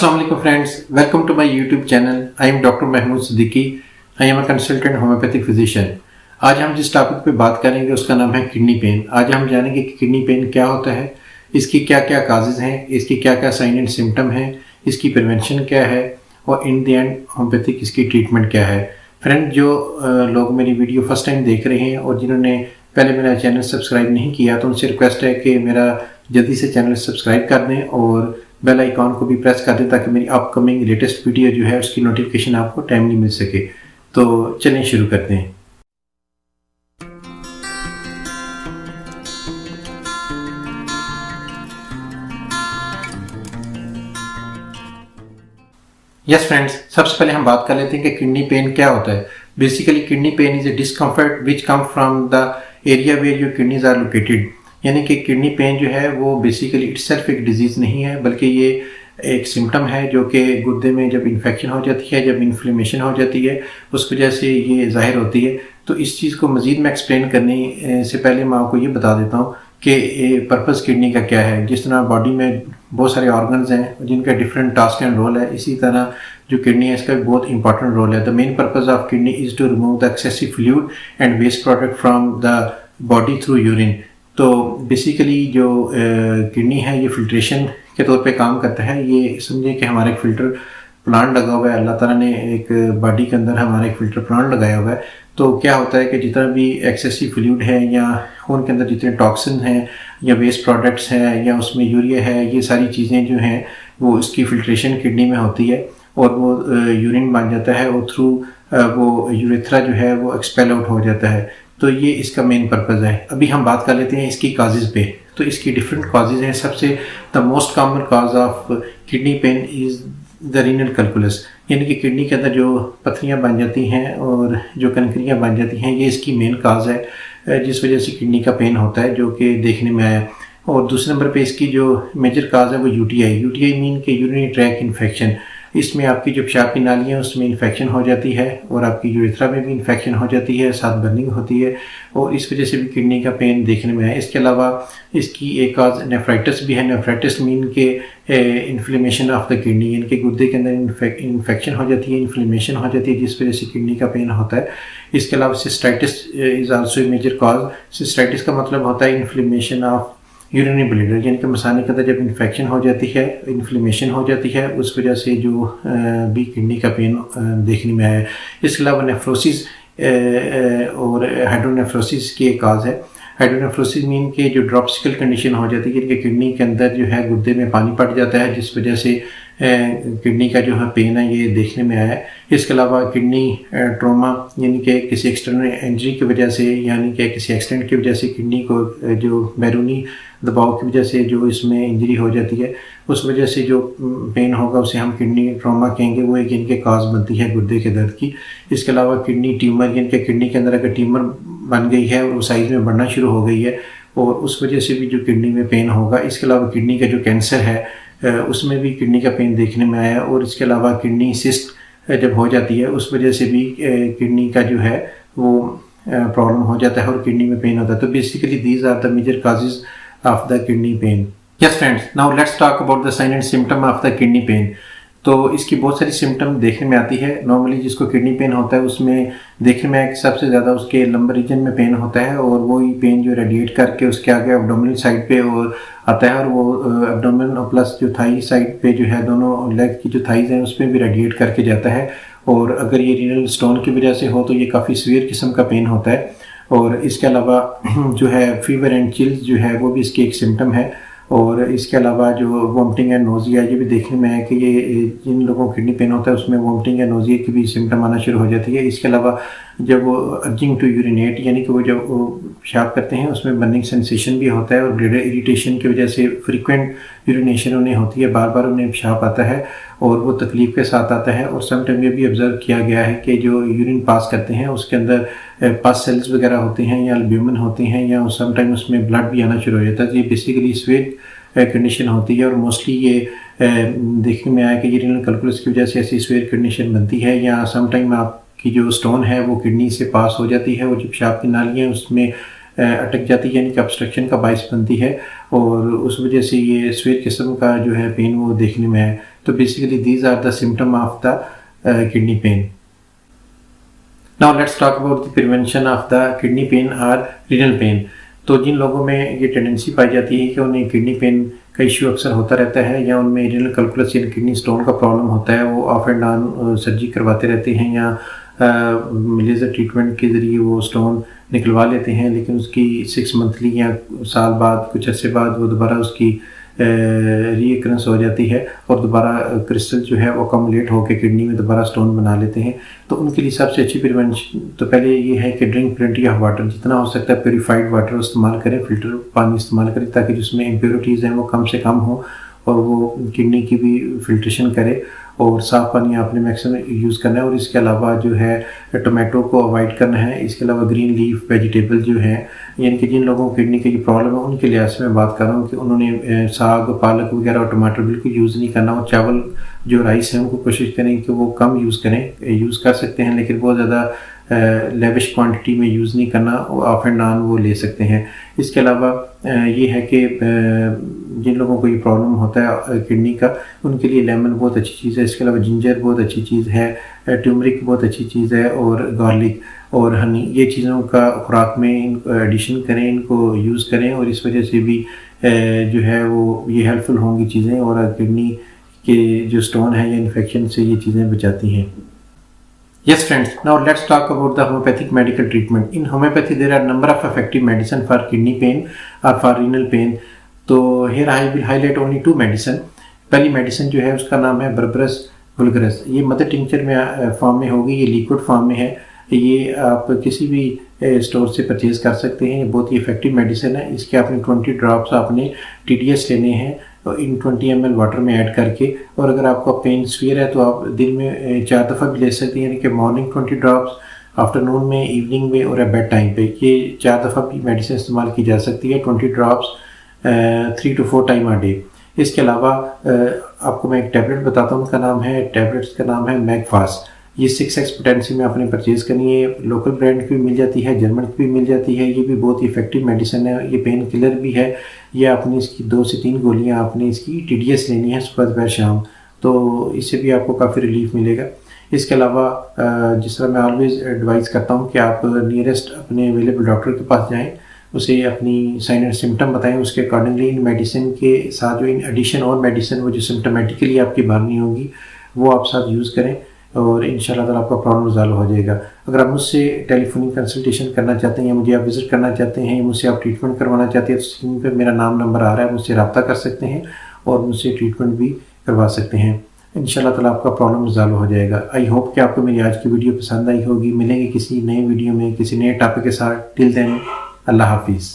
Assalamu alaikum friends, welcome to my YouTube channel. I am Dr. Mahmood Siddiqui. I am a consultant homeopathic physician. आज हम जिस topic पे बात करेंगे उसका नाम है किडनी पेन। आज हम जानेंगे कि किडनी पेन क्या होता है, इसकी क्या क्या काजेज हैं, इसकी क्या क्या साइन एंड सिम्टम हैं, इसकी प्रिवेंशन क्या है और इन द एंड होम्योपैथिक इसकी ट्रीटमेंट क्या है। फ्रेंड, जो लोग मेरी वीडियो फर्स्ट टाइम देख रहे हैं और जिन्होंने पहले मेरा चैनल सब्सक्राइब नहीं किया तो उनसे रिक्वेस्ट है कि मेरा जल्दी से चैनल सब्सक्राइब कर दें और बेल आइकॉन को भी प्रेस कर दें ताकि मेरी अपकमिंग लेटेस्ट वीडियो जो है उसकी नोटिफिकेशन आपको टाइमली मिल सके। तो चलिए शुरू करते हैं। यस फ्रेंड्स, सबसे पहले हम बात कर लेते हैं कि किडनी पेन क्या होता है। Basically kidney pain is a discomfort which come from the area where your kidneys are located. यानी कि किडनी पेन जो है वो बेसिकली इटसेल्फ एक डिजीज़ नहीं है, बल्कि ये एक सिम्टम है जो कि गुर्दे में जब इन्फेक्शन हो जाती है, जब इन्फ्लेमेशन हो जाती है, उस वजह से ये ज़ाहिर होती है। तो इस चीज़ को मज़ीद मैं एक्सप्लेन करने से पहले मैं आपको ये बता देता हूँ कि पर्पज़ किडनी का क्या है। जिस तरह बॉडी में बहुत सारे ऑर्गन्स हैं जिनका डिफरेंट टास्क एंड रोल है, इसी तरह जो किडनी है इसका बहुत इंपॉर्टेंट रोल है। The main purpose of kidney is to remove the excessive fluid and waste product from the body through urine. तो बेसिकली जो किडनी है ये फिल्ट्रेशन के तौर पे काम करता है। ये समझे कि हमारा एक फ़िल्टर प्लांट लगा हुआ है, अल्लाह ताला ने एक बॉडी के अंदर हमारा एक फ़िल्टर प्लांट लगाया हुआ है। तो क्या होता है कि जितना भी एक्सेसिव फ्लूइड है या खून के अंदर जितने टॉक्सिन हैं या वेस्ट प्रोडक्ट्स हैं या उसमें यूरिया है, ये सारी चीज़ें जो हैं वो इसकी फिल्ट्रेशन किडनी में होती है और वो यूरिन बन जाता है और थ्रू वो यूरेथ्रा जो है वो एक्सपेल आउट हो जाता है। तो ये इसका मेन पर्पज़ है। अभी हम बात कर लेते हैं इसकी काजेज़ पे। तो इसकी डिफरेंट काजेज़ हैं। सबसे the most common cause of kidney pain is the renal calculus, यानी कि किडनी के अंदर जो पथरियाँ बन जाती हैं और जो कनकरियाँ बन जाती हैं, ये इसकी मेन काज है जिस वजह से किडनी का पेन होता है, जो कि देखने में आया। और दूसरे नंबर पे इसकी जो मेजर काज है वो यूटीआई मीन के यूरिनरी ट्रैक इन्फेक्शन। इसमें आपकी जो पेशाब की नाली है उसमें इन्फेक्शन हो जाती है और आपकी यूरेथ्रा में भी इन्फेक्शन हो जाती है, साथ बर्निंग होती है और इस वजह से भी किडनी का पेन देखने में है। इसके अलावा इसकी एक काज नेफ्राइटिस भी है। नेफ्राइटिस मीन के इन्फ्लेमेशन ऑफ द किडनी, यानी कि गुर्दे के अंदर इन्फेक्शन हो जाती है, इन्फ्लेमेशन हो जाती है, जिस वजह से किडनी का पेन होता है। इसके अलावा cystitis is also a major cause. Cystitis का मतलब होता है इन्फ्लेमेशन ऑफ यूरिनरी ब्लैडर, यानी कि मसाने के अंदर जब इन्फेक्शन हो जाती है, इन्फ्लेमेशन हो जाती है, उस वजह से जो भी किडनी का पेन देखने में आया है। इसके अलावा नेफ्रोसिस और हाइड्रोनेफ्रोसिस की एक काज है। हाइड्रोनेफ्रोसिस मीन के जो ड्रॉप्सिकल कंडीशन हो जाती है, यानी कि किडनी के अंदर जो है गुर्दे में पानी पड़ जाता है, जिस वजह से किडनी का जो है पेन है ये देखने में आया है। इसके अलावा किडनी ट्रोमा, यानी कि किसी एक्सटर्नल इंजरी की वजह से, यानी कि किसी एक्सीडेंट की वजह से किडनी को जो बैरूनी दबाव की वजह से जो इसमें इंजरी हो जाती है, उस वजह से जो पेन होगा उसे हम किडनी ट्रोमा कहेंगे। वो एक इनके काज बनती है गुर्दे के दर्द की। इसके अलावा किडनी ट्यूमर, यानी कि किडनी के अंदर अगर ट्यूमर बन गई है और वो साइज़ में बढ़ना शुरू हो गई है और उस वजह से भी जो किडनी में पेन होगा। इसके अलावा किडनी का जो कैंसर है उसमें भी किडनी का पेन देखने में आया और इसके अलावा किडनी सिस्ट जब हो जाती है उस वजह से भी किडनी का जो है वो प्रॉब्लम हो जाता है और किडनी में पेन होता है। तो basically these are the major causes of the kidney pain. Yes friends, now let's talk about the sign and symptom of the kidney pain. तो इसकी बहुत सारी सिम्टम देखने में आती है। नॉर्मली जिसको किडनी पेन होता है उसमें देखने में सबसे ज़्यादा उसके लंबर रीजन में पेन होता है और वो ही पेन जो रेडिएट करके उसके आगे एब्डोमिनल साइड पे और आता है और वो एब्डोमिनल और प्लस जो थाई साइड पे जो है, दोनों लेग की जो थाइज हैं उस पर भी रेडिएट करके जाता है। और अगर ये रीनल स्टोन की वजह से हो तो ये काफ़ी सीवियर किस्म का पेन होता है। और इसके अलावा जो है फीवर एंड चिल्स जो है वो भी इसकी एक सिम्टम है। और इसके अलावा जो वॉमिटिंग एंड नोजिया, ये भी देखने में है कि ये जिन लोगों को किडनी पेन होता है उसमें वॉमिटिंग एंड नोजिया की भी सिम्टम आना शुरू हो जाती है। इसके अलावा जब वो अर्जिंग टू यूरिनेट, यानी कि वो जब वो पेशाब करते हैं उसमें बर्निंग सेंसेशन भी होता है और ब्लैडर इरिटेशन की वजह से फ्रीक्वेंट यूरिनेशन उन्हें होती है, बार बार उन्हें पेशाब आता है और वो तकलीफ के साथ आता है। और समटाइम ये भी ऑब्जर्व किया गया है कि जो यूरिन पास करते हैं उसके अंदर पास सेल्स वगैरह होते हैं या अल्ब्यूमिन होते हैं या समटाइम उसमें ब्लड भी आना शुरू हो जाता है। ये बेसिकली स्वेट कंडीशन होती है और मोस्टली ये देखने में आया कि यूरिनल कैलकुलस की वजह से ऐसी स्वेट कंडीशन बनती है या समटाइम आपकी जो स्टोन है वो किडनी से पास हो जाती है और जो पेशाब की नालियाँ हैं उसमें अटक जाती है, यानी कि ऑब्स्ट्रक्शन का बायस बनती है और उस वजह से ये स्वेट किस्म का जो है पेन वो देखने में है। तो basically these are the symptom of the kidney pain. Now let's talk about the prevention of the kidney pain और रीनल पेन। तो जिन लोगों में ये टेंडेंसी पाई जाती है कि उन्हें किडनी पेन का इश्यू अक्सर होता रहता है या उनमें रीनल कैल्कुलस या किडनी स्टोन का प्रॉब्लम होता है, वो ऑफ एंड ऑन सर्जरी करवाते रहते हैं या लेज़र ट्रीटमेंट के ज़रिए वो स्टोन निकलवा लेते हैं, लेकिन उसकी 6 मंथली या साल बाद कुछ अर्से बाद वो दोबारा उसकी रीअकरेंस हो जाती है और दोबारा क्रिस्टल जो है वो अकोमोडेट होकर किडनी में दोबारा स्टोन बना लेते हैं। तो उनके लिए सबसे अच्छी प्रिवेंशन तो पहले ये है कि ड्रिंक प्लेंटी ऑफ वाटर, जितना हो सकता है प्योरीफाइड वाटर इस्तेमाल करें, फिल्टर पानी इस्तेमाल करें ताकि जिसमें इम्प्योरिटीज़ हैं वो कम से कम हो और वो किडनी की भी फिल्ट्रेशन करे, और साफ़ पानी आपने मैक्सिमम यूज़ करना है। और इसके अलावा जो है टोमेटो को अवॉइड करना है। इसके अलावा ग्रीन लीफ वेजिटेबल जो है, यानी कि जिन लोगों को किडनी की प्रॉब्लम है उनके लिहाज से मैं बात कर रहा हूँ कि उन्होंने साग पालक वगैरह और टमाटर बिल्कुल यूज़ नहीं करना। और चावल जो राइस है उनको कोशिश करें कि वो कम यूज़ करें, यूज़ कर सकते हैं लेकिन बहुत ज़्यादा लेविश क्वांटिटी में यूज़ नहीं करना, ऑफ एंड ऑन वो ले सकते हैं। इसके अलावा ये है कि जिन लोगों को ये प्रॉब्लम होता है किडनी का, उनके लिए लेमन बहुत अच्छी चीज़ है। इसके अलावा जिंजर बहुत अच्छी चीज़ है, टर्मरिक बहुत अच्छी चीज़ है, और गार्लिक और हनी, ये चीज़ों का खुराक में इनको एडिशन करें, इनको यूज़ करें, और इस वजह से भी जो है वो ये हेल्पफुल होंगी चीज़ें और किडनी के जो स्टोन है या इन्फेक्शन से ये चीज़ें बचाती हैं। Yes friends, now let's talk about the homeopathic medical treatment. In homeopathy there are number of effective medicine for kidney pain or for renal pain. तो here I will highlight only 2 medicine. पहली medicine जो है उसका नाम है berberis वुल्गरस। ये mother tincture में form में होगी, ये लिक्विड फॉर्म में है। ये आप किसी भी स्टोर से परचेज कर सकते हैं। ये बहुत ही इफेक्टिव मेडिसिन है। इसके आपने 20 ड्रॉप्स आपने TDS लेने हैं इन 20 ml वाटर में ऐड करके, और अगर आपका पेन सीवियर है तो आप दिन में 4 दफ़ा भी ले सकते हैं, यानी कि मॉर्निंग 20 ड्रॉप्स, आफ्टरनून में, इवनिंग में और बेड टाइम पे। ये 4 दफ़ा भी मेडिसिन इस्तेमाल की जा सकती है, 20 drops 3 to 4 time a day. इसके अलावा आपको मैं एक टैबलेट बताता हूँ, उनका नाम है, टैबलेट्स का नाम है मैगफास्ट। ये 6x पोटेंसी में आपने परचेज़ करनी है। लोकल ब्रांड की भी मिल जाती है, जर्मन की भी मिल जाती है। ये भी बहुत ही इफेक्टिव मेडिसिन है, ये पेन किलर भी है। ये आपने इसकी 2 से 3 गोलियां आपने इसकी TDS लेनी है सुबह दोपहर शाम, तो इससे भी आपको काफ़ी रिलीफ मिलेगा। इसके अलावा जिस तरह मैं ऑलवेज़ एडवाइस करता हूँ कि आप नियरेस्ट अपने अवेलेबल डॉक्टर के पास जाएँ, उसे अपनी साइन एंड सिम्टम बताएं, उसके अकॉर्डिंगली इन मेडिसिन के साथ जो इन एडिशन और मेडिसिन वो जो सिम्टमेटिकली आपकी बारनी होगी वो आप साथ यूज़ करें, और इंशाल्लाह ताला आपका प्रॉब्लम रिजॉल्व हो जाएगा। अगर आप मुझसे टेलीफोनिक कंसल्टेशन करना चाहते हैं या मुझे आप विज़िट करना चाहते हैं, मुझसे आप ट्रीटमेंट करवाना चाहते हैं, तो स्क्रीन पर मेरा नाम नंबर आ रहा है, मुझसे रब्ता कर सकते हैं और मुझसे ट्रीटमेंट भी करवा सकते हैं। इंशाल्लाह ताला आपका प्रॉब्लम रिजॉल्व हो जाएगा। आई होप कि आपको मेरी आज की वीडियो पसंद आई होगी। मिलेंगे किसी नए वीडियो में किसी नए टॉपिक के साथ। टिल देन, अल्लाह हाफिज़।